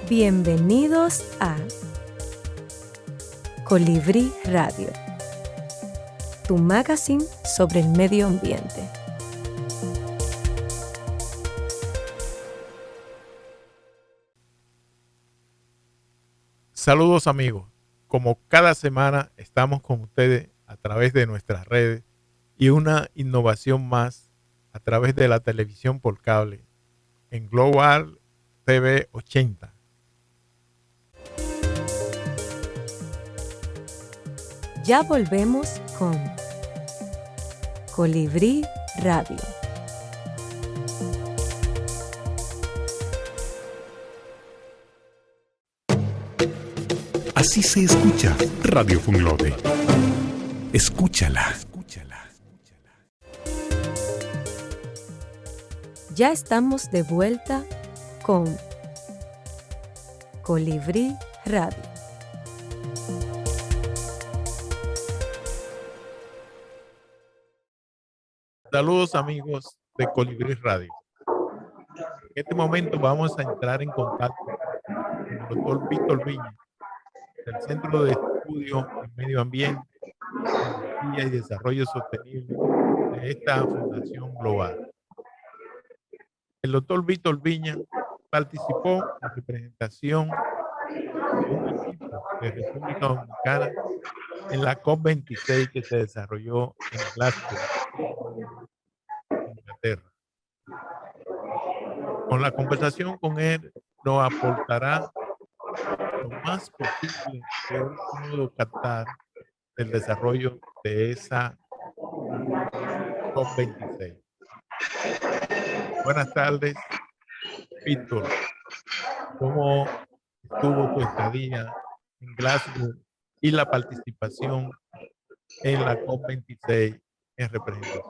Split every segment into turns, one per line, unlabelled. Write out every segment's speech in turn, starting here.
Bienvenidos a Colibrí Radio, tu magazine sobre el medio ambiente.
Saludos amigos, como cada semana estamos con ustedes a través de nuestras redes y una innovación más a través de la televisión por cable en Global TV 80.
Ya volvemos con Colibrí Radio.
Así se escucha Radio Funglode. Escúchala.
Ya estamos de vuelta con Colibrí Radio.
Saludos amigos de Colibrí Radio. En este momento vamos a entrar en contacto con el doctor Víctor Viña, del Centro de Estudio en Medio Ambiente, Energía y Desarrollo Sostenible de esta Fundación Global. El doctor Víctor Viña participó en representación de un equipo de República Dominicana en la COP26 que se desarrolló en Glasgow, Inglaterra. Con la conversación con él nos aportará lo más posible que él pudo captar del desarrollo de esa COP26. Buenas tardes, Víctor. ¿Cómo estuvo tu estadía en Glasgow y la participación en la COP26 en representación?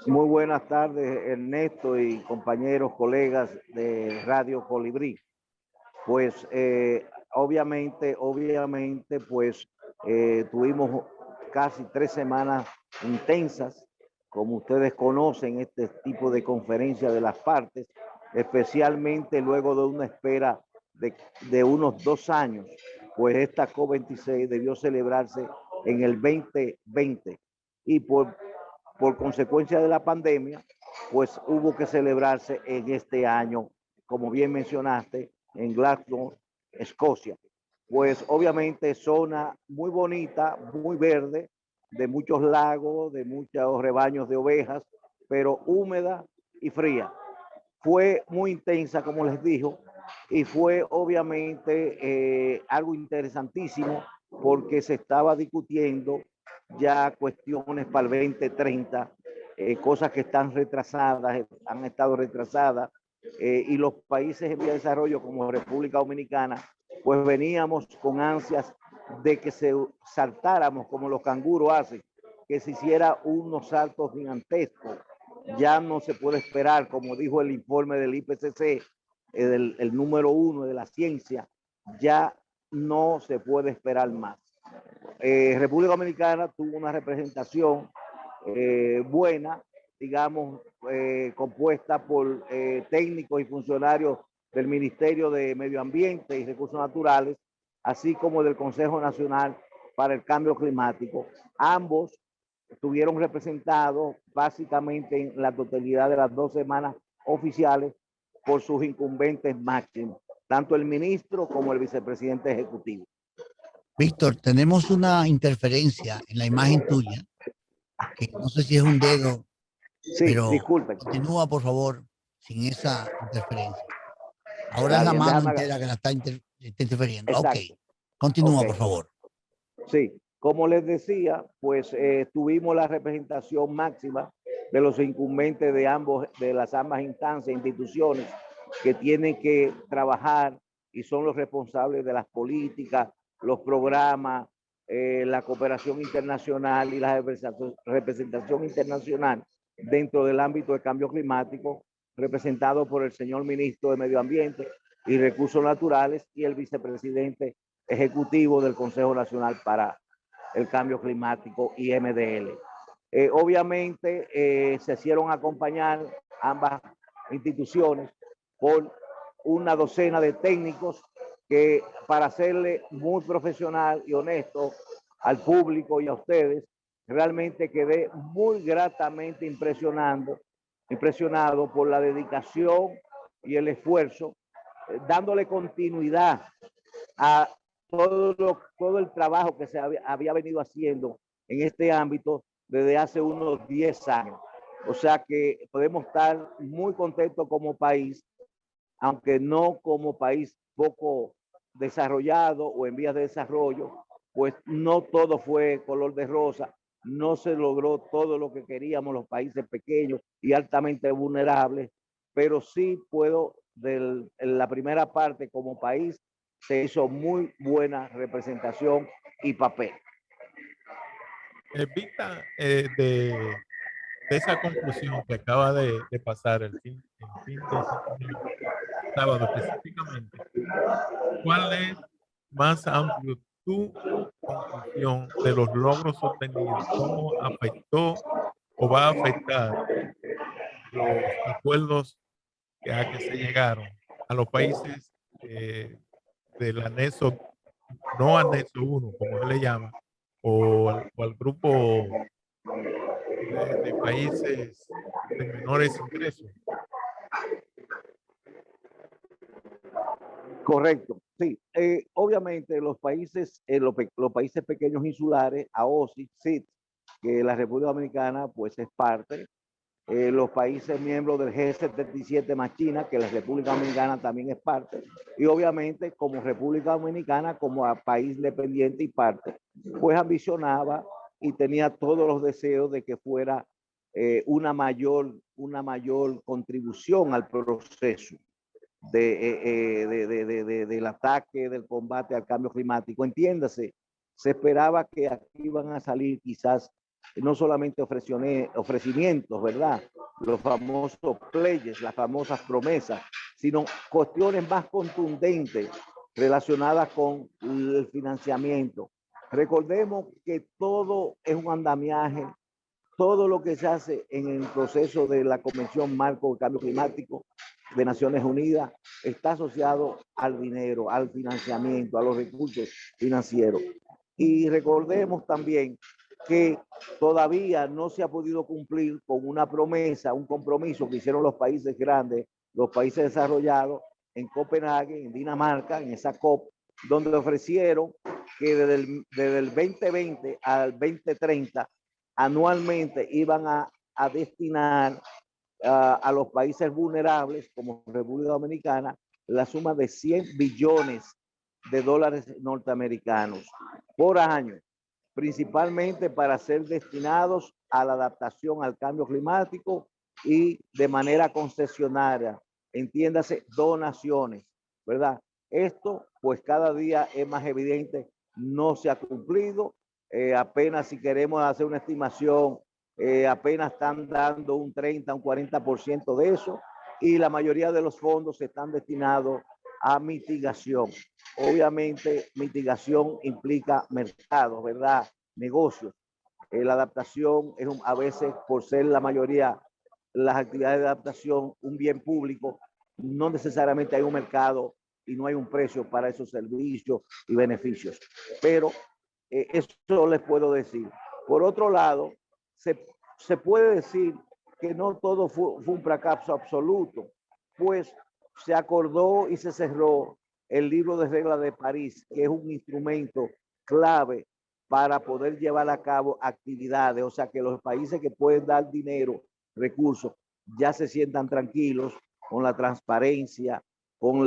Muy buenas tardes, Ernesto y compañeros, colegas de Radio Colibrí. Pues obviamente, pues tuvimos casi 3 semanas intensas, como ustedes conocen, este tipo de conferencia de las partes, especialmente luego de una espera de unos 2 años, pues esta COP26 debió celebrarse en el 2020 y por consecuencia de la pandemia, pues hubo que celebrarse en este año, como bien mencionaste, en Glasgow, Escocia. Pues obviamente zona muy bonita, muy verde, de muchos lagos, de muchos rebaños de ovejas, pero húmeda y fría. Fue muy intensa, como les digo, y fue obviamente algo interesantísimo porque se estaba discutiendo ya cuestiones para el 2030, cosas que están retrasadas, han estado retrasadas, y los países en vía de desarrollo como República Dominicana, pues veníamos con ansias de que se saltáramos como los canguros hacen, que se hiciera unos saltos gigantescos. Ya no se puede esperar, como dijo el informe del IPCC, el número 1 de la ciencia, ya no se puede esperar más. República Dominicana tuvo una representación buena, digamos, compuesta por técnicos y funcionarios del Ministerio de Medio Ambiente y Recursos Naturales, así como del Consejo Nacional para el Cambio Climático. Ambos estuvieron representados básicamente en la totalidad de las 2 semanas oficiales por sus incumbentes máximos, tanto el ministro como el vicepresidente ejecutivo.
Víctor, tenemos una interferencia en la imagen tuya, que no sé si es un dedo,
Sí,
pero
disculpen.
continúa por favor sin esa interferencia. Ahora es la mano entera que la está interfiriendo.
Exacto.
Ok, continúa por favor.
Sí, como les decía, pues tuvimos la representación máxima de los incumbentes de las ambas instancias, instituciones que tienen que trabajar y son los responsables de las políticas, los programas, la cooperación internacional y la representación internacional dentro del ámbito del cambio climático, representado por el señor ministro de Medio Ambiente y Recursos Naturales y el vicepresidente ejecutivo del Consejo Nacional para el Cambio Climático y MDL. Obviamente se hicieron acompañar ambas instituciones por una docena de técnicos que, para serle muy profesional y honesto al público y a ustedes, realmente quedé muy gratamente impresionado por la dedicación y el esfuerzo, dándole continuidad a todo el trabajo que se había venido haciendo en este ámbito desde hace unos 10 años. O sea que podemos estar muy contentos como país, aunque no como país poco desarrollado o en vías de desarrollo, pues no todo fue color de rosa, no se logró todo lo que queríamos los países pequeños y altamente vulnerables, pero sí puedo, en la primera parte como país, se hizo muy buena representación y papel.
Vista de esa conclusión que acaba de pasar el fin de semana, sábado específicamente, ¿cuál es más amplio tu conclusión de los logros obtenidos? ¿Cómo afectó o va a afectar los acuerdos a que se llegaron a los países del anexo, no anexo 1, como él le llama, o al grupo de países de menores ingresos?
Correcto, sí. Obviamente los países, los países pequeños insulares, AOSI, CIT, que la República Dominicana pues es parte, los países miembros del G77 más China, que la República Dominicana también es parte, y obviamente como República Dominicana, como a país independiente y parte, pues ambicionaba y tenía todos los deseos de que fuera una mayor contribución al proceso del ataque, del combate al cambio climático. Entiéndase, se esperaba que aquí iban a salir quizás no solamente ofrecimientos, ¿verdad? Los famosos pledges, las famosas promesas, sino cuestiones más contundentes relacionadas con el financiamiento. Recordemos que todo es un andamiaje, todo lo que se hace en el proceso de la Convención Marco de Cambio Climático de Naciones Unidas está asociado al dinero, al financiamiento, a los recursos financieros. Y recordemos también que todavía no se ha podido cumplir con una promesa, un compromiso que hicieron los países grandes, los países desarrollados en Copenhague, en Dinamarca, en esa COP, donde ofrecieron que desde el 2020 al 2030 anualmente iban a destinar a los países vulnerables como República Dominicana la suma de 100 billones de dólares norteamericanos por año, principalmente para ser destinados a la adaptación al cambio climático y de manera concesionaria, entiéndase, donaciones, ¿verdad? Esto, pues cada día es más evidente, no se ha cumplido. Apenas, si queremos hacer una estimación, apenas están dando un 30, un 40% de eso, y la mayoría de los fondos están destinados a mitigación. Obviamente, mitigación implica mercado, ¿verdad? Negocios. La adaptación es a veces, por ser la mayoría, las actividades de adaptación, un bien público, no necesariamente hay un mercado y no hay un precio para esos servicios y beneficios. Pero eso les puedo decir. Por otro lado, se puede decir que no todo fue un fracaso absoluto, pues se acordó y se cerró el libro de reglas de París, que es un instrumento clave para poder llevar a cabo actividades, o sea que los países que pueden dar dinero, recursos, ya se sientan tranquilos con la transparencia, con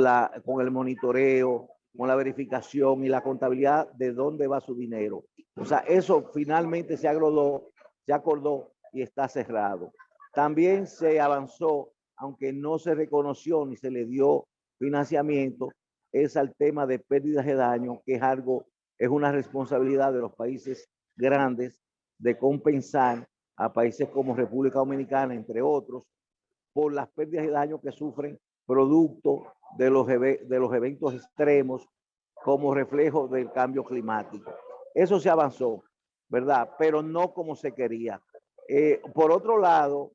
el monitoreo, con la verificación y la contabilidad de dónde va su dinero. O sea, eso finalmente se acordó y está cerrado. También se avanzó, aunque no se reconoció ni se le dio financiamiento, es al tema de pérdidas de daño, que es una responsabilidad de los países grandes de compensar a países como República Dominicana, entre otros, por las pérdidas de daño que sufren producto de los eventos extremos como reflejo del cambio climático. Eso se avanzó, ¿verdad? Pero no como se quería. Por otro lado,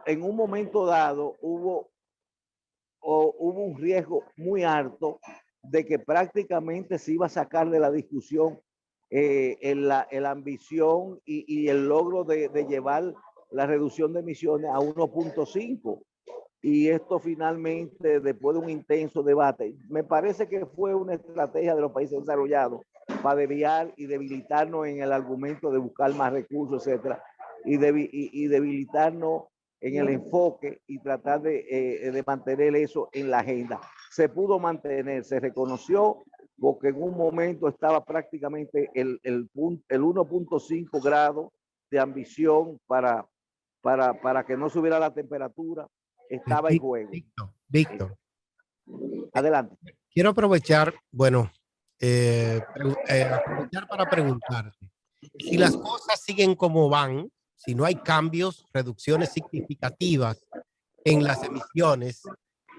en un momento dado, hubo hubo un riesgo muy alto de que prácticamente se iba a sacar de la discusión la ambición y el logro de llevar la reducción de emisiones a 1.5. Y esto finalmente, después de un intenso debate, me parece que fue una estrategia de los países desarrollados para desviar y debilitarnos en el argumento de buscar más recursos, etcétera, y debilitarnos en el enfoque y tratar de mantener eso en la agenda. Se pudo mantener, se reconoció, porque en un momento estaba prácticamente el 1.5 grados de ambición para que no subiera la temperatura, estaba en juego.
Víctor,
Adelante.
quiero aprovechar, bueno, aprovechar para preguntarte, si las cosas siguen como van, si no hay cambios, reducciones significativas en las emisiones,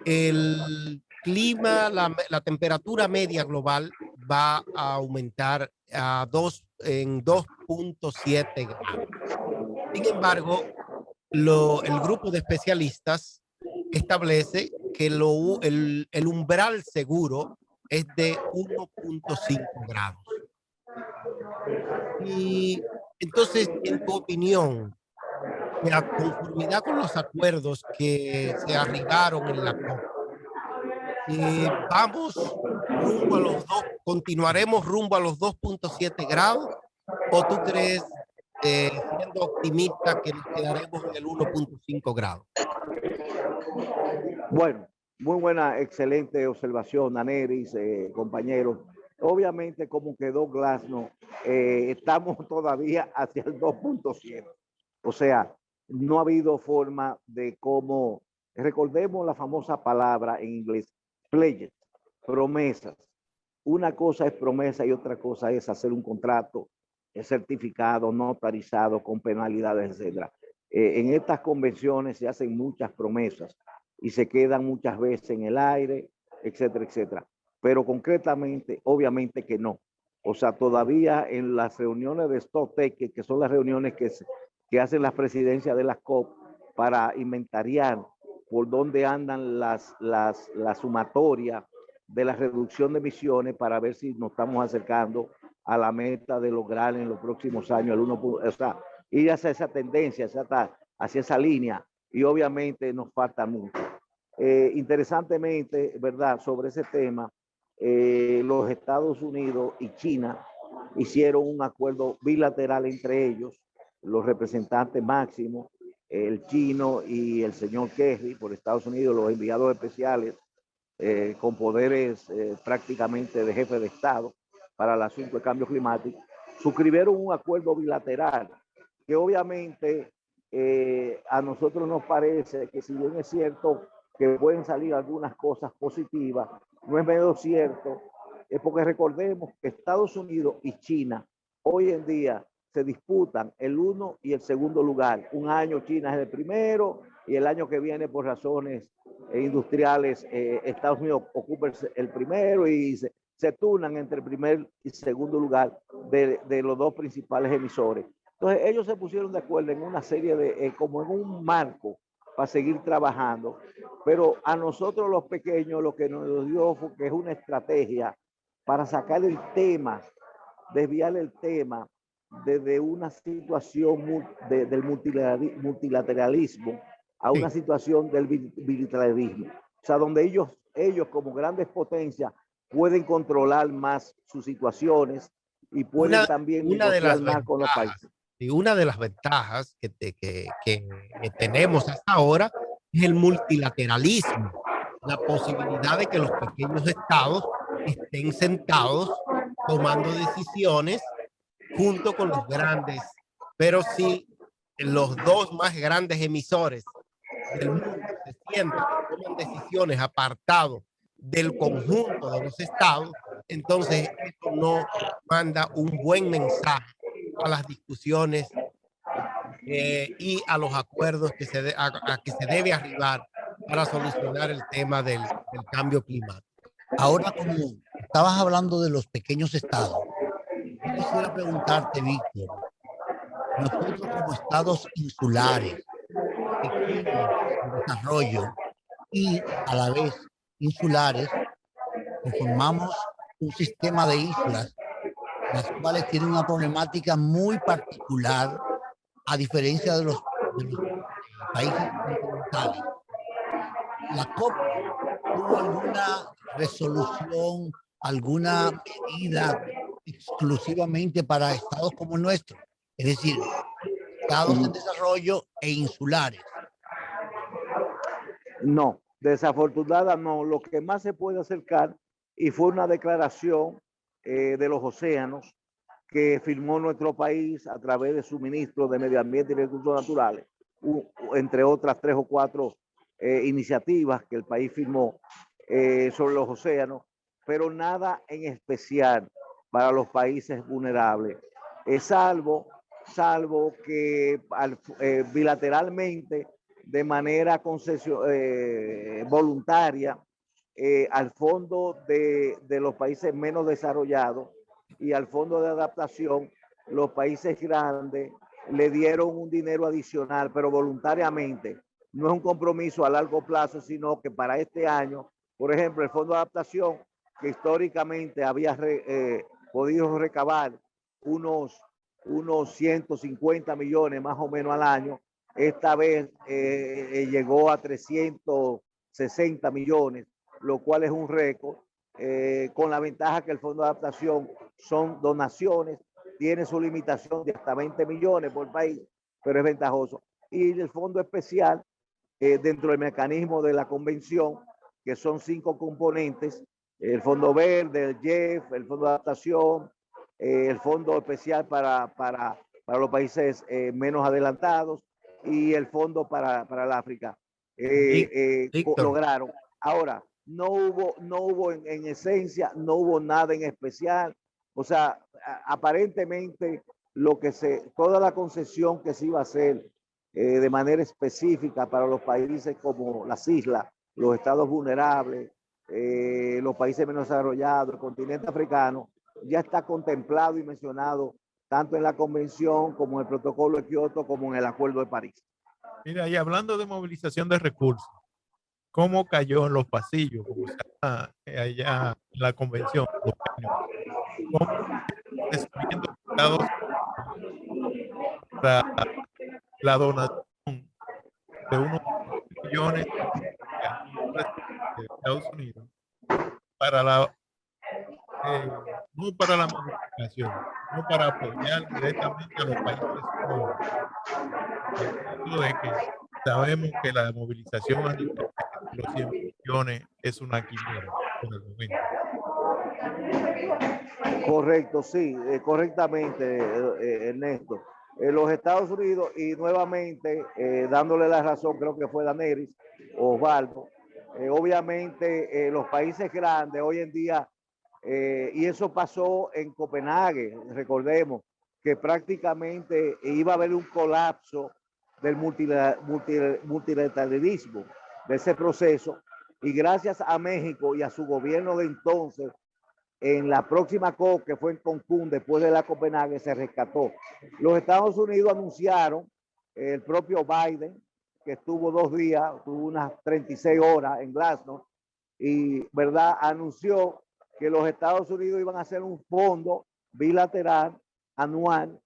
el clima, la temperatura media global va a aumentar en 2.7 grados. Sin embargo, el grupo de especialistas establece que el umbral seguro es de 1.5 grados. Y entonces, en tu opinión, de conformidad con los acuerdos que se arribaron en la COP, continuaremos rumbo a los 2.7 grados, o tú crees, siendo optimista, que nos quedaremos en el 1.5 grados?
Bueno, muy buena, excelente observación, Aneris, compañeros. Obviamente, como quedó Glasgow, estamos todavía hacia el 2.7. O sea, no ha habido forma de cómo, recordemos la famosa palabra en inglés, pledges, promesas. Una cosa es promesa y otra cosa es hacer un contrato certificado, notarizado, con penalidades, etc. En estas convenciones se hacen muchas promesas y se quedan muchas veces en el aire, etcétera, etcétera. Pero concretamente, obviamente que no. O sea, todavía en las reuniones de Stockholm, que son las reuniones que hacen las presidencias de las COP para inventariar por dónde andan la sumatoria de la reducción de emisiones, para ver si nos estamos acercando a la meta de lograr en los próximos años el 1. O sea, ir hacia esa tendencia, hacia esa línea, y obviamente nos falta mucho. Interesantemente, ¿verdad? Sobre ese tema, los Estados Unidos y China hicieron un acuerdo bilateral entre ellos, los representantes máximos, el chino y el señor Kerry por Estados Unidos, los enviados especiales con poderes prácticamente de jefe de Estado para el asunto de cambio climático, suscribieron un acuerdo bilateral que obviamente a nosotros nos parece que, si bien es cierto que pueden salir algunas cosas positivas, no es menos cierto, porque recordemos que Estados Unidos y China hoy en día se disputan el 1 y el 2 lugar. Un año China es el primero y el año que viene, por razones industriales, Estados Unidos ocupa el primero, y se turnan entre el primer y 2 lugar de los dos principales emisores. Entonces ellos se pusieron de acuerdo en una serie de, como en un marco para seguir trabajando, pero a nosotros los pequeños lo que nos dio fue que es una estrategia para sacar el tema, desviar el tema desde una situación del multilateralismo a una situación del bilateralismo. O sea, donde ellos como grandes potencias pueden controlar más sus situaciones y pueden también negociar más con los países.
Y una de las ventajas que tenemos hasta ahora es el multilateralismo, la posibilidad de que los pequeños estados estén sentados tomando decisiones junto con los grandes. Pero si los dos más grandes emisores del mundo se sientan y toman decisiones apartados del conjunto de los estados, entonces esto no manda un buen mensaje a las discusiones y a los acuerdos que se debe arribar para solucionar el tema del cambio climático.
Ahora, como estabas hablando de los pequeños estados, yo quisiera preguntarte, Víctor, nosotros como estados insulares, pequeños en desarrollo, y a la vez insulares, conformamos un sistema de islas, las cuales tienen una problemática muy particular, a diferencia de los países continentales. La COP tuvo alguna resolución, alguna medida exclusivamente para estados como el nuestro, es decir, estados en desarrollo e insulares.
No, desafortunada no. Lo que más se puede acercar, y fue una declaración de los océanos que firmó nuestro país a través de su ministro de Medio Ambiente y Recursos Naturales, entre otras 3 o 4 iniciativas que el país firmó sobre los océanos, pero nada en especial para los países vulnerables, salvo que bilateralmente, de manera voluntaria, al fondo de los países menos desarrollados y al fondo de adaptación, los países grandes le dieron un dinero adicional, pero voluntariamente. No es un compromiso a largo plazo, sino que para este año, por ejemplo, el fondo de adaptación, que históricamente había podido recabar unos 150 millones más o menos al año, esta vez llegó a 360 millones, lo cual es un récord, con la ventaja que el fondo de adaptación son donaciones, tiene su limitación de hasta 20 millones por país, pero es ventajoso. Y el fondo especial, dentro del mecanismo de la convención, que son 5 componentes: el fondo verde, el JEF, el fondo de adaptación, el fondo especial para los países menos adelantados y el fondo para el África. Lograron. Ahora, no hubo en esencia, no hubo nada en especial. O sea, aparentemente toda la concesión que se iba a hacer de manera específica para los países como las islas, los estados vulnerables, los países menos desarrollados, el continente africano, ya está contemplado y mencionado tanto en la convención como en el protocolo de Kioto como en el Acuerdo de París.
Mira, y hablando de movilización de recursos, ¿cómo cayó en los pasillos, como se llama allá en la convención? ¿Cómo recibimiento de Estados para la donación de unos millones de Estados Unidos para no para la movilización, no para apoyar directamente a los países pobres? De que sabemos que la movilización a nivel de los 100 millones es una quimera por el momento.
Correcto, sí, correctamente, Ernesto. Los Estados Unidos, y nuevamente dándole la razón, creo que fue Daneris Osvaldo, obviamente los países grandes hoy en día, y eso pasó en Copenhague, recordemos que prácticamente iba a haber un colapso del multilateralismo, de ese proceso, y gracias a México y a su gobierno de entonces, en la próxima COP, que fue en Cancún, después de la Copenhague, se rescató. Los Estados Unidos anunciaron, el propio Biden, que estuvo 2 días, tuvo unas 36 horas en Glasgow, y verdad, anunció que los Estados Unidos iban a hacer un fondo bilateral anual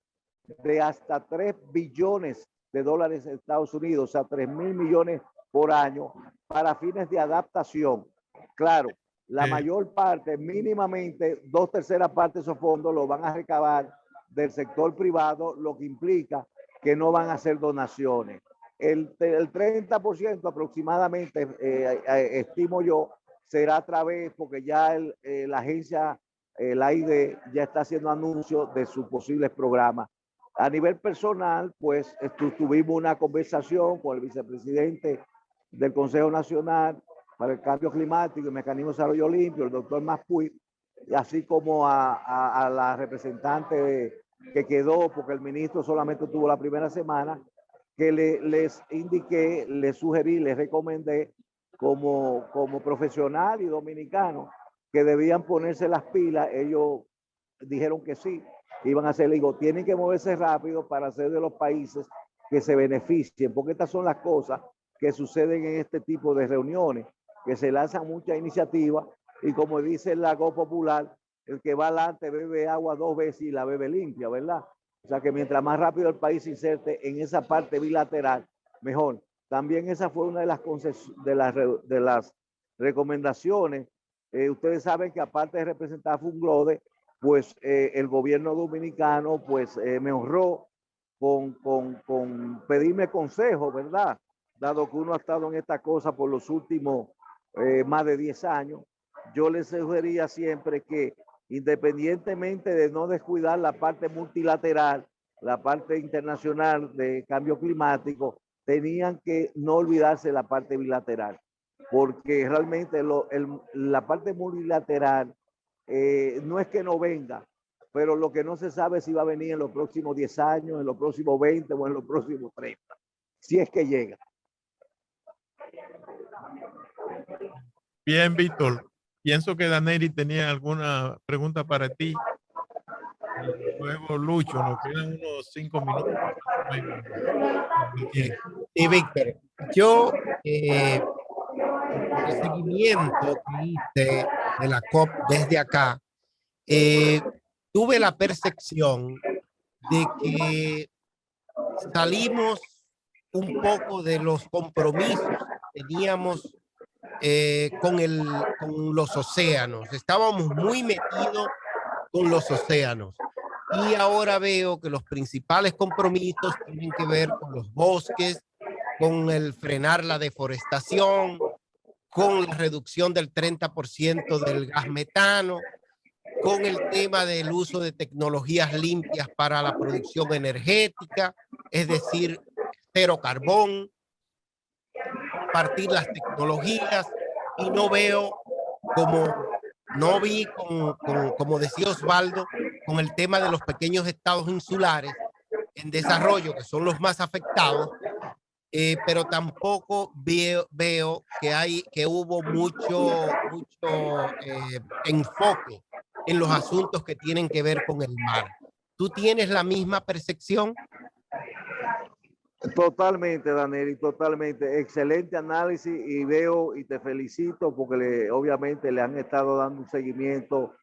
de hasta 3 billones de dólares de Estados Unidos, o sea, 3.000 millones por año, para fines de adaptación. Claro, la mayor parte, mínimamente 2/3 partes de esos fondos los van a recabar del sector privado, lo que implica que no van a hacer donaciones. El 30% aproximadamente, estimo yo, será a través, porque ya la agencia, la AID, ya está haciendo anuncios de sus posibles programas. A nivel personal, pues tuvimos una conversación con el vicepresidente del Consejo Nacional para el Cambio Climático y Mecanismo de Desarrollo Limpio, el doctor Maspuy, y así como a la representante que quedó, porque el ministro solamente tuvo la primera semana, que les indiqué, les sugerí, les recomendé como profesional y dominicano que debían ponerse las pilas. Ellos dijeron que sí, que iban a hacer. Digo, tienen que moverse rápido para ser de los países que se beneficien, porque estas son las cosas que suceden en este tipo de reuniones, que se lanzan muchas iniciativas y como dice el lago popular, el que va adelante bebe agua 2 veces y la bebe limpia, ¿verdad? O sea que mientras más rápido el país se inserte en esa parte bilateral, mejor. También esa fue una de las recomendaciones. Ustedes saben que aparte de representar a Funglode, pues el gobierno dominicano pues me honró con pedirme consejo, ¿verdad? Dado que uno ha estado en esta cosa por los últimos más de 10 años, yo les sugería siempre que independientemente de no descuidar la parte multilateral, la parte internacional de cambio climático, tenían que no olvidarse la parte bilateral, porque realmente la parte multilateral no es que no venga, pero lo que no se sabe es si va a venir en los próximos 10 años, en los próximos 20 o en los próximos 30, si es que llega.
Bien, Víctor. Pienso que Daneri tenía alguna pregunta para ti. Y luego Lucho, nos quedan unos 5 minutos.
Y Víctor, yo el seguimiento que hice de la COP desde acá, tuve la percepción de que salimos un poco de los compromisos que teníamos con los océanos. Estábamos muy metidos con los océanos. Y ahora veo que los principales compromisos tienen que ver con los bosques, con el frenar la deforestación, con la reducción del 30% del gas metano, con el tema del uso de tecnologías limpias para la producción energética, es decir, cero carbón, compartir las tecnologías, y no veo no vi como decía Osvaldo, con el tema de los pequeños estados insulares en desarrollo, que son los más afectados, pero tampoco veo que hubo mucho enfoque en los asuntos que tienen que ver con el mar. ¿Tú tienes la misma percepción?
Totalmente, Daniel, y totalmente. Excelente análisis y veo y te felicito porque obviamente le han estado dando un seguimiento,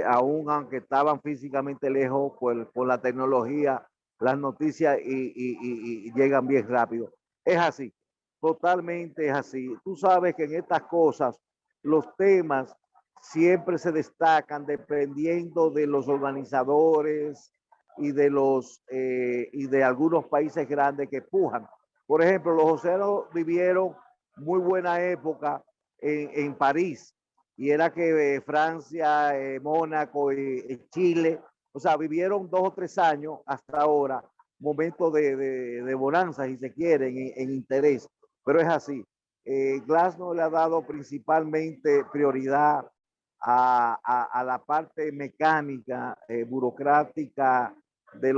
aún aunque estaban físicamente lejos por la tecnología, las noticias y llegan bien rápido. Es así, totalmente es así. Tú sabes que en estas cosas los temas siempre se destacan dependiendo de los organizadores y de algunos países grandes que empujan. Por ejemplo, los océanos vivieron muy buena época en París, y era que Francia, Mónaco y Chile, o sea, vivieron 2 o 3 años hasta ahora, momentos de bonanza, si se quiere, en interés, pero es así. Glasgow le ha dado principalmente prioridad a la parte mecánica, burocrática, de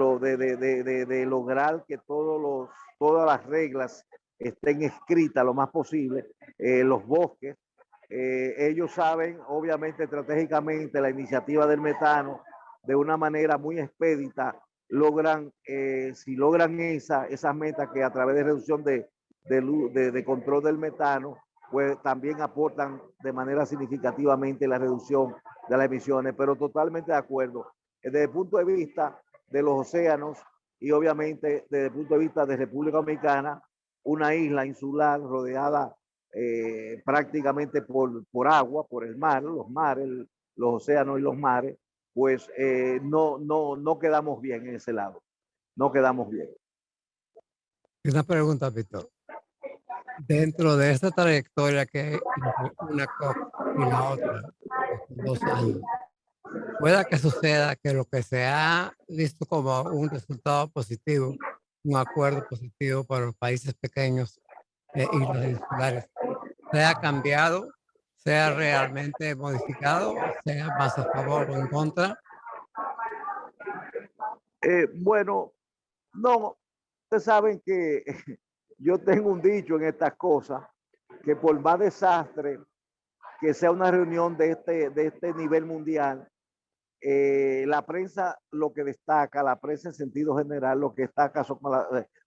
lograr que todas las reglas estén escritas lo más posible. Los bosques, ellos saben, obviamente, estratégicamente, la iniciativa del metano, de una manera muy expedita, si logran esas metas que a través de reducción de control del metano, pues también aportan de manera significativamente la reducción de las emisiones, pero totalmente de acuerdo. Desde el punto de vista de los océanos y obviamente desde el punto de vista de República Dominicana, una isla insular rodeada prácticamente por agua, por el mar, los mares, los océanos y los mares, pues no quedamos bien en ese lado, no quedamos bien.
Una pregunta, Víctor. Dentro de esta trayectoria que una COP y la otra, 2 años, pueda que suceda que lo que se ha visto como un resultado positivo, un acuerdo positivo para los países pequeños y los insulares, sea cambiado, sea realmente modificado, sea más a favor o en contra.
Bueno, no, ustedes saben que yo tengo un dicho en estas cosas, que por más desastre que sea una reunión de este nivel mundial, la prensa lo que destaca, la prensa en sentido general, lo que destaca son,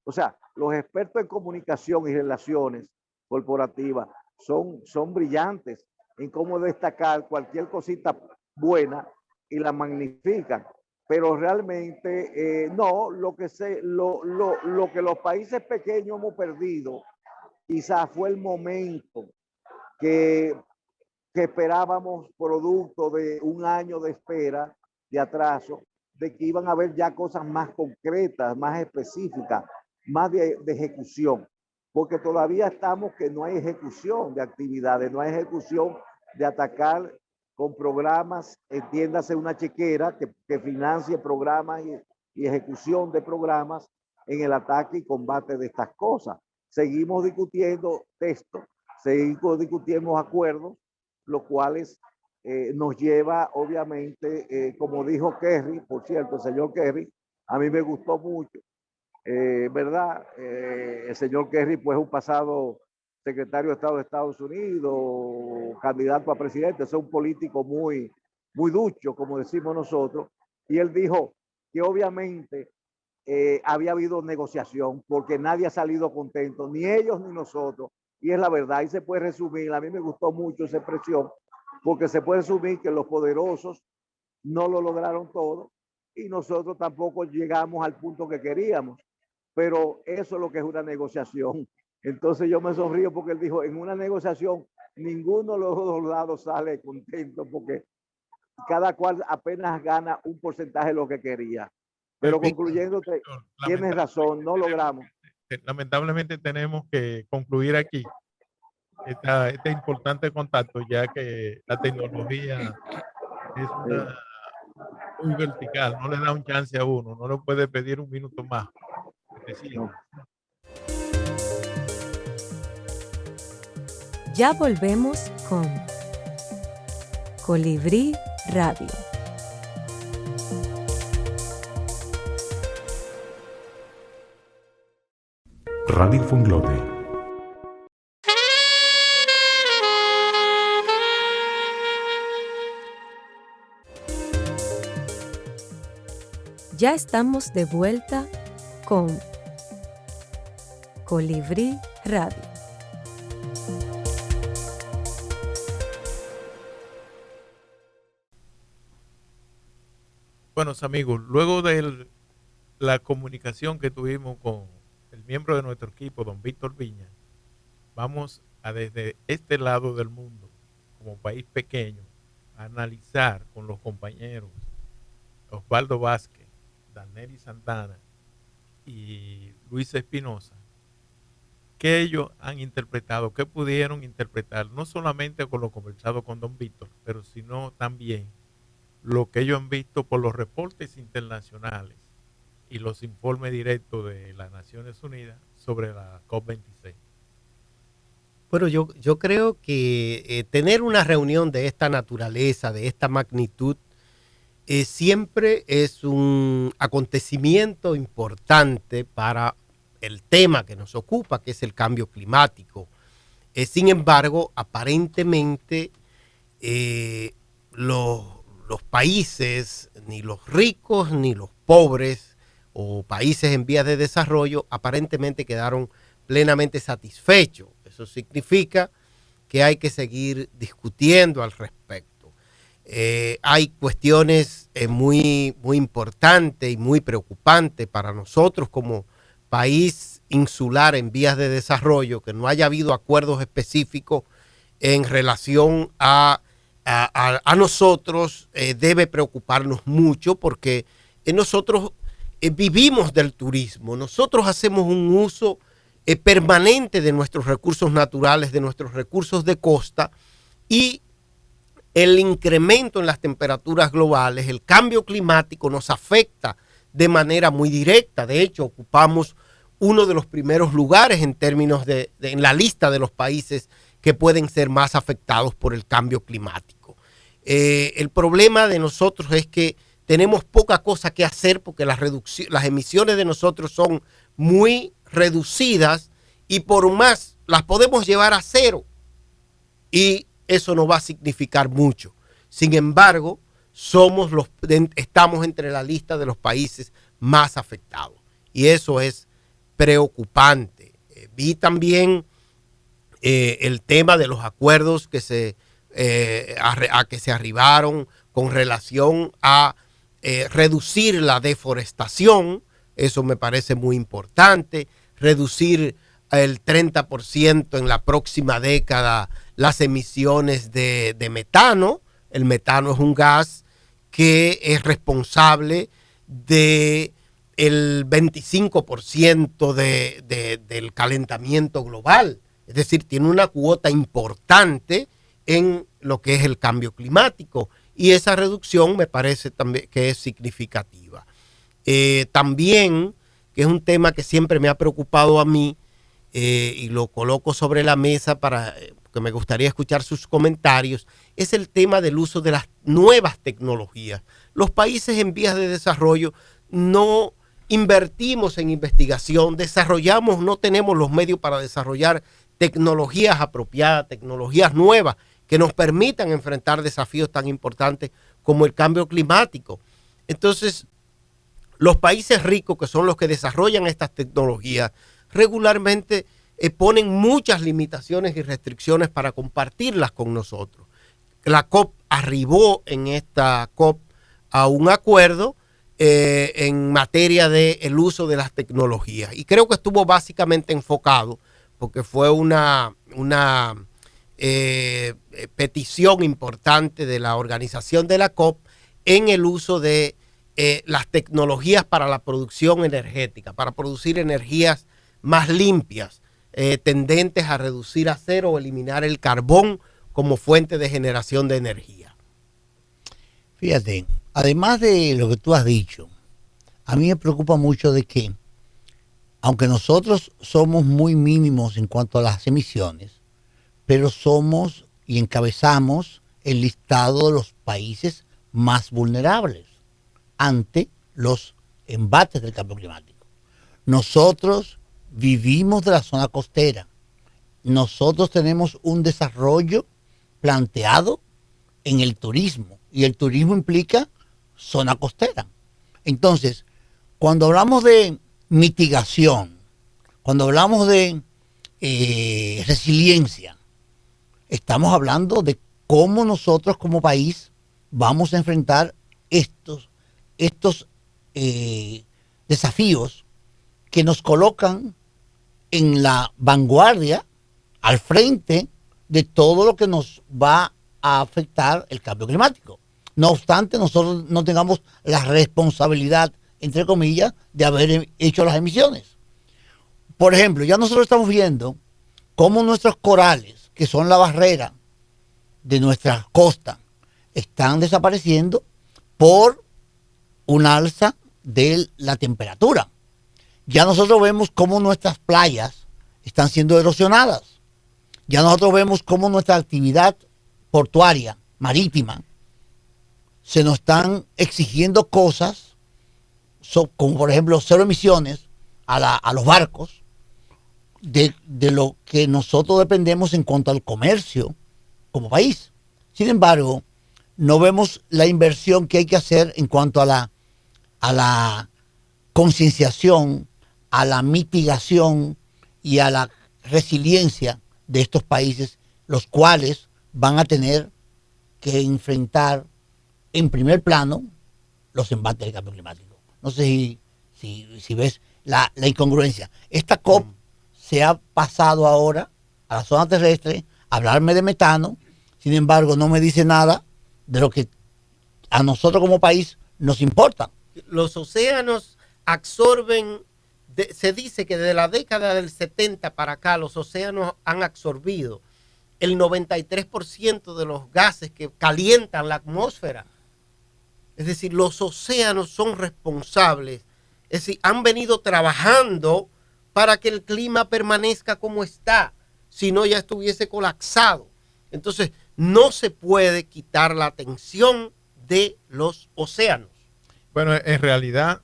o sea, los expertos en comunicación y relaciones corporativas son brillantes en cómo destacar cualquier cosita buena y la magnifican. Pero realmente no, lo que los países pequeños hemos perdido, quizás fue el momento que esperábamos, producto de un año de espera, de atraso, de que iban a haber ya cosas más concretas, más específicas, más de ejecución, porque todavía estamos que no hay ejecución de actividades, no hay ejecución de atacar con programas, entiéndase una chequera que financie programas y ejecución de programas en el ataque y combate de estas cosas. Seguimos discutiendo textos, seguimos discutiendo acuerdos, los cuales nos lleva, obviamente, como dijo Kerry, por cierto, el señor Kerry, a mí me gustó mucho, ¿verdad? El señor Kerry, pues, un pasado secretario de Estado de Estados Unidos, candidato a presidente, es un político muy ducho, como decimos nosotros, y él dijo que obviamente había habido negociación, porque nadie ha salido contento, ni ellos ni nosotros, y es la verdad, y se puede resumir, a mí me gustó mucho esa expresión, porque se puede resumir que los poderosos no lo lograron todo, y nosotros tampoco llegamos al punto que queríamos, pero eso es lo que es una negociación. Entonces yo me sonrío porque él dijo, en una negociación ninguno de los dos lados sale contento porque cada cual apenas gana un porcentaje de lo que quería. Pero concluyendo, tienes razón, no logramos.
Lamentablemente tenemos que concluir aquí este importante contacto, ya que la tecnología es muy vertical, no le da un chance a uno, no le puede pedir un minuto más. No.
Ya volvemos con Colibrí Radio.
Radio Funglode.
Ya estamos de vuelta con Colibrí Radio.
Buenos amigos, luego de la comunicación que tuvimos con el miembro de nuestro equipo, don Víctor Viña, vamos a desde este lado del mundo, como país pequeño, a analizar con los compañeros Osvaldo Vázquez, Daneri Santana y Luis Espinosa, qué ellos han interpretado, qué pudieron interpretar, no solamente con lo conversado con don Víctor, pero sino también lo que ellos han visto por los reportes internacionales y los informes directos de las Naciones Unidas sobre la COP26.
Bueno, yo creo que tener una reunión de esta naturaleza, de esta magnitud, siempre es un acontecimiento importante para el tema que nos ocupa, que es el cambio climático. Sin embargo, aparentemente los países, ni los ricos ni los pobres o países en vías de desarrollo, aparentemente quedaron plenamente satisfechos. Eso significa que hay que seguir discutiendo al respecto. Hay cuestiones muy importantes y muy preocupantes para nosotros como país insular en vías de desarrollo, que no haya habido acuerdos específicos en relación a nosotros. Debe preocuparnos mucho porque nosotros vivimos del turismo, nosotros hacemos un uso permanente de nuestros recursos naturales, de nuestros recursos de costa, y el incremento en las temperaturas globales, el cambio climático nos afecta de manera muy directa. De hecho, ocupamos uno de los primeros lugares en términos en la lista de los países que pueden ser más afectados por el cambio climático. El problema de nosotros es que tenemos poca cosa que hacer porque las emisiones de nosotros son muy reducidas y por más las podemos llevar a cero y eso no va a significar mucho. Sin embargo, estamos entre la lista de los países más afectados. Y eso es preocupante. Vi también el tema de los acuerdos que que se arribaron con relación a reducir la deforestación. Eso me parece muy importante. Reducir el 30% en la próxima década las emisiones de metano. El metano es un gas que es responsable de el 25% del calentamiento global. Es decir, tiene una cuota importante en lo que es el cambio climático. Y esa reducción me parece también que es significativa. También, que es un tema que siempre me ha preocupado a mí, y lo coloco sobre la mesa para que me gustaría escuchar sus comentarios, es el tema del uso de las nuevas tecnologías. Los países en vías de desarrollo no invertimos en investigación, no tenemos los medios para desarrollar tecnologías apropiadas, tecnologías nuevas que nos permitan enfrentar desafíos tan importantes como el cambio climático. Entonces, los países ricos, que son los que desarrollan estas tecnologías, regularmente ponen muchas limitaciones y restricciones para compartirlas con nosotros. La COP arribó en esta COP a un acuerdo en materia del uso de las tecnologías. Y creo que estuvo básicamente enfocado, porque fue una petición importante de la organización de la COP en el uso de las tecnologías para la producción energética, para producir energías más limpias, tendentes a reducir a cero o eliminar el carbón como fuente de generación de energía.
Fíjate, además de lo que tú has dicho, a mí me preocupa mucho de que, aunque nosotros somos muy mínimos en cuanto a las emisiones, pero somos y encabezamos el listado de los países más vulnerables ante los embates del cambio climático. Nosotros vivimos de la zona costera. Nosotros tenemos un desarrollo planteado en el turismo, y el turismo implica zona costera. Entonces, cuando hablamos de mitigación, cuando hablamos de resiliencia, estamos hablando de cómo nosotros como país vamos a enfrentar estos desafíos que nos colocan en la vanguardia, al frente de todo lo que nos va a afectar el cambio climático. No obstante, nosotros no tengamos la responsabilidad, entre comillas, de haber hecho las emisiones. Por ejemplo, ya nosotros estamos viendo cómo nuestros corales, que son la barrera de nuestra costa, están desapareciendo por un alza de la temperatura. Ya nosotros vemos cómo nuestras playas están siendo erosionadas. Ya nosotros vemos cómo nuestra actividad portuaria, marítima, se nos están exigiendo cosas, como por ejemplo cero emisiones a los barcos, de lo que nosotros dependemos en cuanto al comercio como país. Sin embargo, no vemos la inversión que hay que hacer en cuanto a la concienciación, a la mitigación y a la resiliencia de estos países, los cuales van a tener que enfrentar en primer plano los embates del cambio climático. No sé si ves la incongruencia. Esta COP se ha pasado ahora a la zona terrestre a hablarme de metano, sin embargo no me dice nada de lo que a nosotros como país nos importa.
Los océanos absorben, se dice que desde la década del 70 para acá los océanos han absorbido el 93% de los gases que calientan la atmósfera. Es decir, los océanos son responsables, es decir, han venido trabajando para que el clima permanezca como está, si no ya estuviese colapsado. Entonces, no se puede quitar la atención de los océanos.
Bueno, en realidad,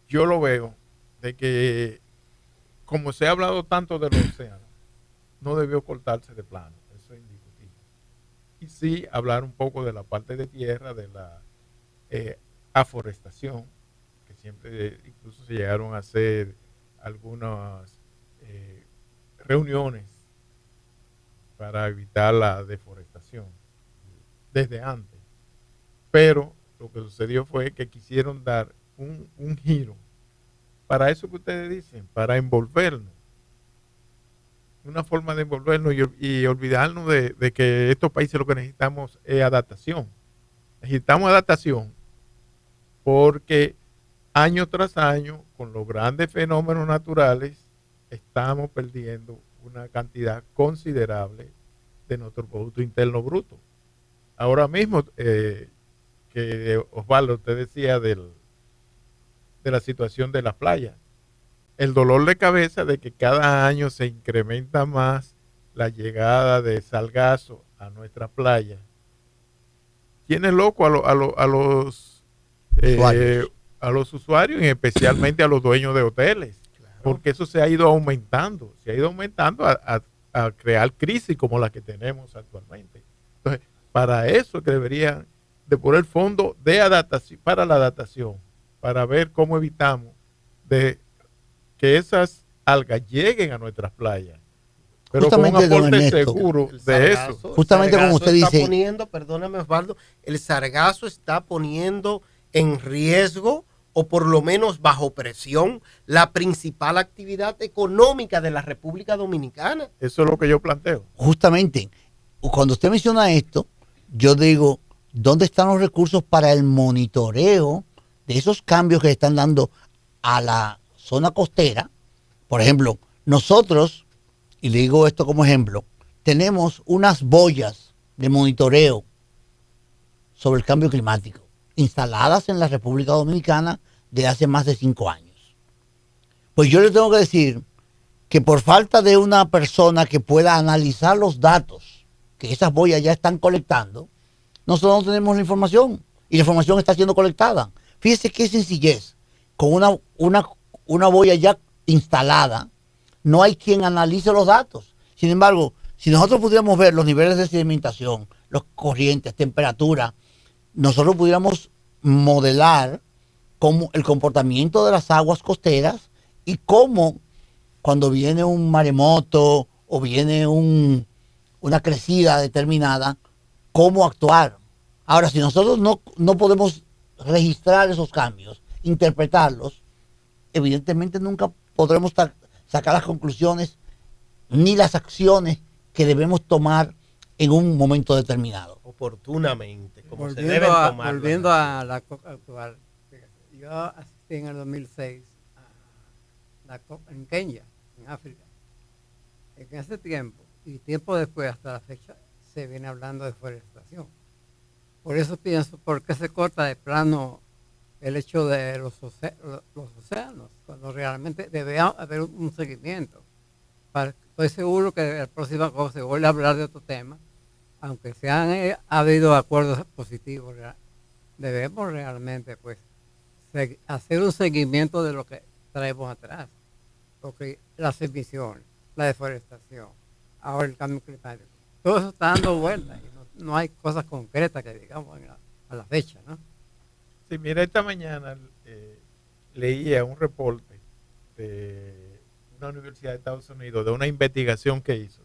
yo lo veo de que, como se ha hablado tanto de los océanos, no debió cortarse de plano. Eso es indiscutible. y sí hablar un poco de la parte de tierra, de la aforestación, que siempre incluso se llegaron a hacer algunas reuniones para evitar la deforestación desde antes. Pero lo que sucedió fue que quisieron dar un giro para eso que ustedes dicen, para envolvernos. Una forma de envolvernos y olvidarnos de que estos países lo que necesitamos es adaptación. Necesitamos adaptación porque año tras año, con los grandes fenómenos naturales, estamos perdiendo una cantidad considerable de nuestro Producto Interno Bruto. Ahora mismo, que Osvaldo, usted decía de la situación de la playa, el dolor de cabeza de que cada año se incrementa más la llegada de sargazo a nuestra playa, tiene loco
Usuarios.
a los usuarios y especialmente a los dueños de hoteles, porque eso se ha ido aumentando, a crear crisis como la que tenemos actualmente. Entonces, para eso es que deberían de poner fondos de adaptación, para la adaptación, para ver cómo evitamos de que esas algas lleguen a nuestras playas, pero
Justamente,
con un
don
aporte
Ernesto,
seguro
El
de
sargazo-
eso.
el
Justamente como
sargazo
usted
está
dice-
poniendo, perdóname Osvaldo, el sargazo está poniendo en riesgo o por lo menos bajo presión la principal actividad económica de la República Dominicana.
Eso es lo que yo planteo.
justamente, cuando usted menciona esto, yo digo, ¿dónde están los recursos para el monitoreo de esos cambios que están dando a la zona costera? Por ejemplo, nosotros, y le digo esto como ejemplo, tenemos unas boyas de monitoreo sobre el cambio climático instaladas en la República Dominicana desde hace más de 5 años. Pues yo le tengo que decir que por falta de una persona que pueda analizar los datos que esas boyas ya están colectando, nosotros no tenemos la información y la información está siendo colectada. Fíjese qué sencillez. Con una boya ya instalada, no hay quien analice los datos. Sin embargo, si nosotros pudiéramos ver los niveles de sedimentación, los corrientes, temperatura, nosotros pudiéramos modelar cómo el comportamiento de las aguas costeras y cómo cuando viene un maremoto o viene una crecida determinada, cómo actuar. Ahora, si nosotros no podemos registrar esos cambios, interpretarlos, evidentemente nunca podremos sacar las conclusiones ni las acciones que debemos tomar en un momento determinado.
Oportunamente, como se deben tomar.
Volviendo a la COP actual, yo asistí en el 2006 a la COP en Kenia, en África. En ese tiempo, y tiempo después hasta la fecha, se viene hablando de deforestación. Por eso pienso, ¿por qué se corta de plano el hecho de los océanos? Cuando realmente debe haber un seguimiento. Estoy seguro que la próxima COP se vuelve a hablar de otro tema, aunque se han habido acuerdos positivos, debemos realmente pues hacer un seguimiento de lo que traemos atrás, porque las emisiones, la deforestación, ahora el cambio climático, todo eso está dando vueltas y no hay cosas concretas que digamos a la fecha, ¿no?
Sí, mira, esta mañana leía un reporte de una universidad de Estados Unidos, de una investigación que hizo,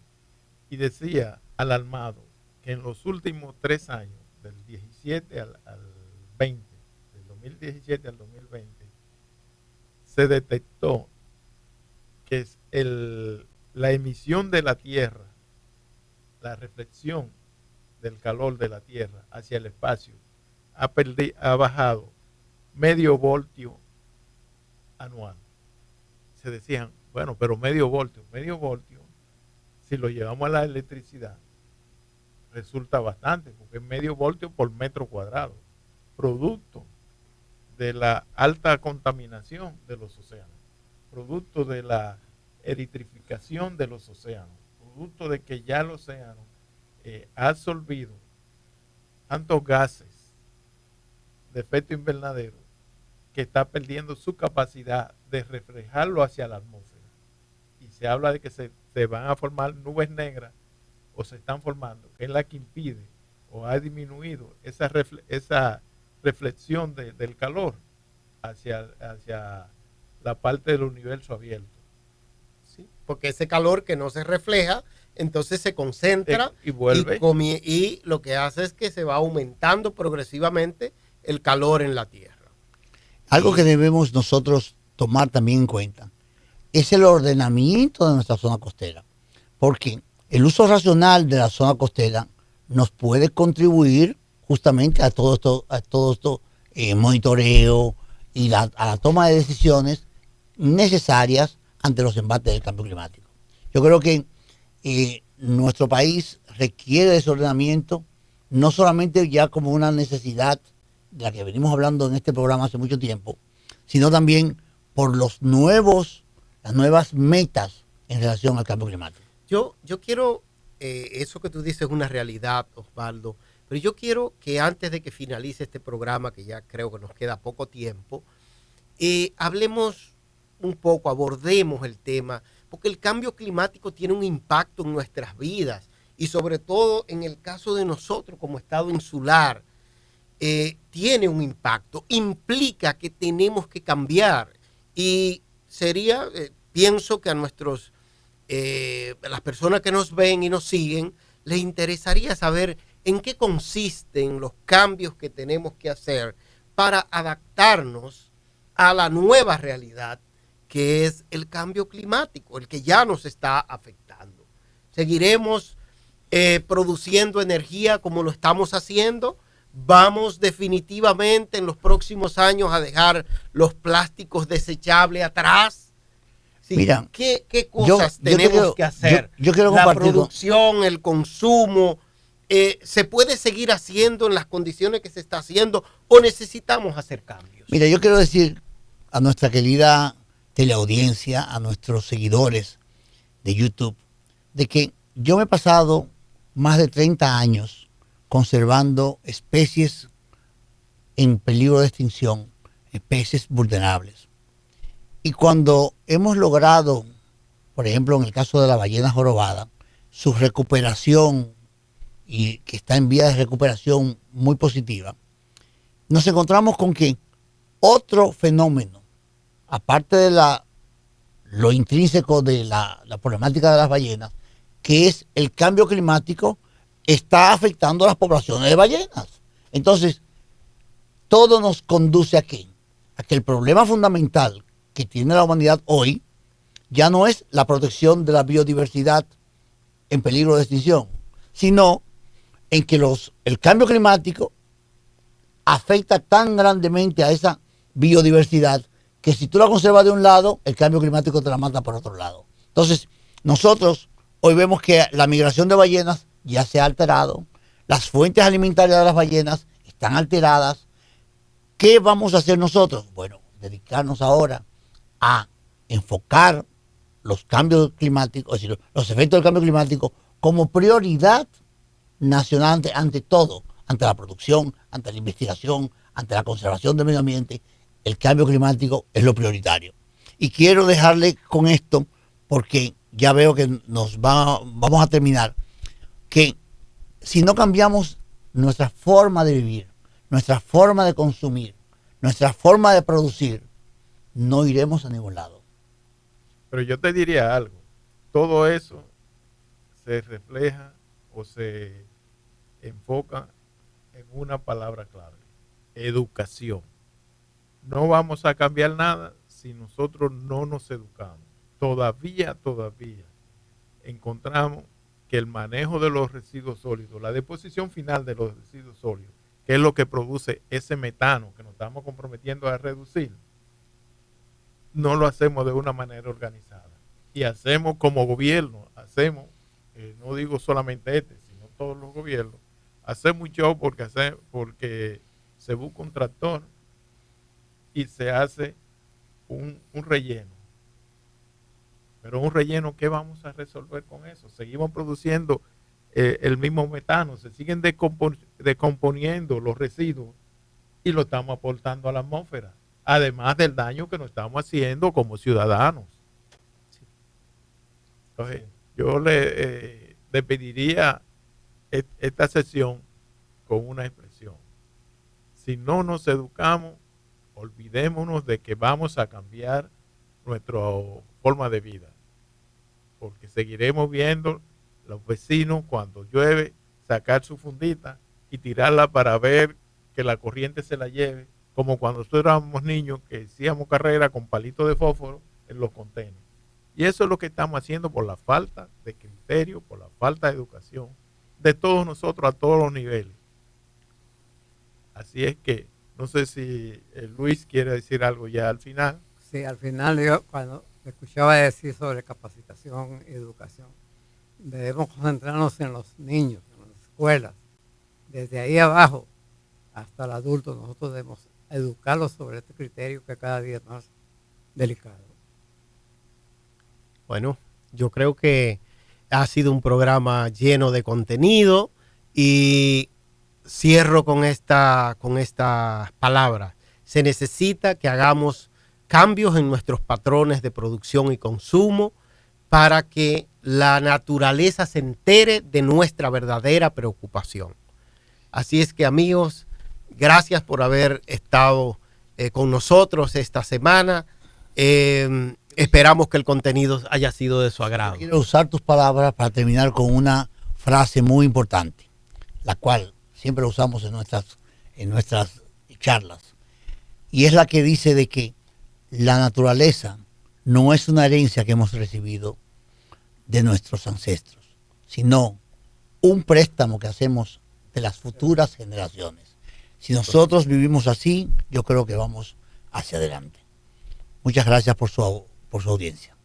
y decía, alarmado, que en los últimos 3 años, del 17 al 20, del 2017 al 2020, se detectó que es la emisión de la Tierra, la reflexión del calor de la Tierra hacia el espacio, ha bajado medio voltio anual. Se decían, bueno, pero medio voltio, si lo llevamos a la electricidad, resulta bastante, porque es medio voltio por metro cuadrado, producto de la alta contaminación de los océanos, producto de la eritrificación de los océanos, producto de que ya el océano ha absorbido tantos gases de efecto invernadero que está perdiendo su capacidad de reflejarlo hacia la atmósfera. Y se habla de que se van a formar nubes negras, o se están formando, que es la que impide o ha disminuido esa, esa reflexión del calor hacia la parte del universo abierto.
¿Sí? Porque ese calor que no se refleja, entonces se concentra
y vuelve.
Y lo que hace es que se va aumentando progresivamente el calor en la Tierra.
Algo que debemos nosotros tomar también en cuenta es el ordenamiento de nuestra zona costera, porque el uso racional de la zona costera nos puede contribuir justamente a todo esto monitoreo y a la toma de decisiones necesarias ante los embates del cambio climático. Yo creo que nuestro país requiere de ese ordenamiento, no solamente ya como una necesidad de la que venimos hablando en este programa hace mucho tiempo, sino también por las nuevas metas en relación al cambio climático.
Yo quiero, eso que tú dices es una realidad, Osvaldo, pero yo quiero que antes de que finalice este programa, que ya creo que nos queda poco tiempo, hablemos un poco, abordemos el tema, porque el cambio climático tiene un impacto en nuestras vidas y sobre todo en el caso de nosotros como estado insular, tiene un impacto, implica que tenemos que cambiar y sería, pienso que a las personas que nos ven y nos siguen, les interesaría saber en qué consisten los cambios que tenemos que hacer para adaptarnos a la nueva realidad que es el cambio climático, el que ya nos está afectando. ¿Seguiremos produciendo energía como lo estamos haciendo? ¿Vamos definitivamente en los próximos años a dejar los plásticos desechables atrás? Sí,
Mira,
¿qué cosas tenemos que hacer?
Yo quiero
la
compartir
producción, el consumo, ¿se puede seguir haciendo en las condiciones que se está haciendo o necesitamos hacer cambios?
Mira, yo quiero decir a nuestra querida teleaudiencia, a nuestros seguidores de YouTube, de que yo me he pasado más de 30 años conservando especies en peligro de extinción, especies vulnerables. Y cuando hemos logrado, por ejemplo, en el caso de la ballena jorobada, su recuperación y que está en vía de recuperación muy positiva, nos encontramos con que otro fenómeno, aparte de lo intrínseco de la problemática de las ballenas, que es el cambio climático, está afectando a las poblaciones de ballenas. Entonces, todo nos conduce a qué? A que el problema fundamental que tiene la humanidad hoy ya no es la protección de la biodiversidad en peligro de extinción, sino en que el cambio climático afecta tan grandemente a esa biodiversidad que si tú la conservas de un lado, el cambio climático te la manda por otro lado. Entonces, nosotros hoy vemos que la migración de ballenas ya se ha alterado, las fuentes alimentarias de las ballenas están alteradas. ¿Qué vamos a hacer nosotros? Bueno, dedicarnos ahora a enfocar los cambios climáticos, es decir, los efectos del cambio climático como prioridad nacional ante todo, ante la producción, ante la investigación, ante la conservación del medio ambiente. El cambio climático es lo prioritario. Y quiero dejarle con esto, porque ya veo que vamos a terminar, que si no cambiamos nuestra forma de vivir, nuestra forma de consumir, nuestra forma de producir, no iremos a ningún lado.
Pero yo te diría algo, todo eso se refleja o se enfoca en una palabra clave: educación. No vamos a cambiar nada si nosotros no nos educamos. Todavía encontramos que el manejo de los residuos sólidos, la deposición final de los residuos sólidos, que es lo que produce ese metano que nos estamos comprometiendo a reducir, no lo hacemos de una manera organizada. Y hacemos como gobierno, no digo solamente sino todos los gobiernos, hacemos un show porque se busca un tractor y se hace un relleno. Pero un relleno, ¿qué vamos a resolver con eso? Seguimos produciendo el mismo metano, se siguen descomponiendo los residuos y lo estamos aportando a la atmósfera, además del daño que nos estamos haciendo como ciudadanos. Entonces, yo le pediría esta sesión con una expresión. Si no nos educamos, olvidémonos de que vamos a cambiar nuestra forma de vida, porque seguiremos viendo los vecinos cuando llueve sacar su fundita y tirarla para ver que la corriente se la lleve, como cuando nosotros éramos niños que hacíamos carrera con palitos de fósforo en los contenedores. Y eso es lo que estamos haciendo por la falta de criterio, por la falta de educación de todos nosotros a todos los niveles. Así es que no sé si Luis quiere decir algo ya al final.
Sí, al final yo cuando escuchaba decir sobre capacitación y educación, debemos concentrarnos en los niños, en las escuelas. Desde ahí abajo hasta el adulto, nosotros debemos educarlos sobre este criterio que cada día es más delicado.
Bueno, yo creo que ha sido un programa lleno de contenido y cierro con esta palabra. Se necesita que hagamos cambios en nuestros patrones de producción y consumo para que la naturaleza se entere de nuestra verdadera preocupación. Así es que, amigos, gracias por haber estado con nosotros esta semana. Esperamos que el contenido haya sido de su agrado.
Quiero usar tus palabras para terminar con una frase muy importante, la cual siempre usamos en nuestras charlas. Y es la que dice de que la naturaleza no es una herencia que hemos recibido de nuestros ancestros, sino un préstamo que hacemos de las futuras generaciones. Si nosotros vivimos así, yo creo que vamos hacia adelante. Muchas gracias por su audiencia.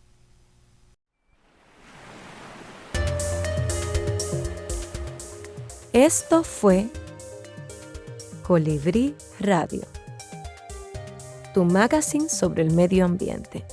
Esto fue Colibrí Radio, tu magazine sobre el medio ambiente.